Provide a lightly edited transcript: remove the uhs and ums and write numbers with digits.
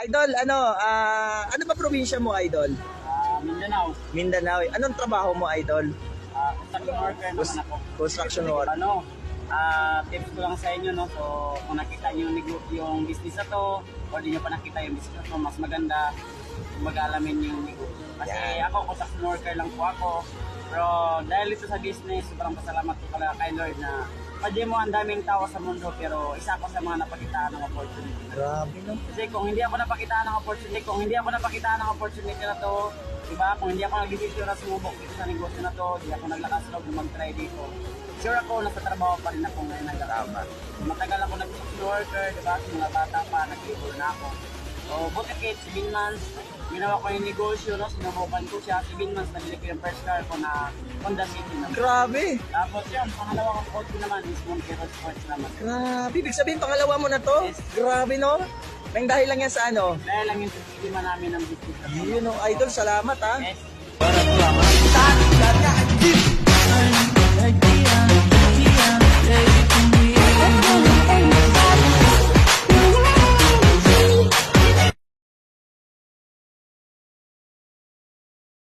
Idol, ano ba probinsya mo, Idol? Mindanao. Mindanao. Anong trabaho mo, Idol? Construction worker naman ako. Construction work. Tips ko lang sa inyo, no? So, kung nakita niyo yung business na to, o di nyo pa nakita yung business na to, mas maganda kung mag-alamin yung negosyo. Kasi ako, construction worker lang po ako. Pero dahil ito sa business, sobrang pasalamat ko pala kay Lord na pwede mo ang daming tao sa mundo, pero isa ako sa mga napakitaan ng opportunity. Grabe, no? Kasi kung hindi ako napakitaan ng opportunity na to, diba? Kung hindi ako nag-desisyon na sumubok dito sa negosyo na to, hindi ako naglakas loob na mag-try dito, sure ako, nasa trabaho pa rin ako ngayon nagkakama. Matagal ako nag-social worker, diba? Mga bata pa, nag-labor na ako. So, buti kahit 7 months, ginawa ko yung negosyo, no? Sinubukan ko siya, 7 months, nabili ko yung first car ko na Honda City naman. Grabe. Tapos yun, pangalawa kong coach ko naman is Montero Sports naman. Grabe. Ibig sabihin, pangalawa mo na to? Yes. Grabe, no? Nang dahil lang yan sa ano? Dahil lang yung sistema namin ng business na to. Yun, no? Idol, salamat, ha? Yes. Para salamat.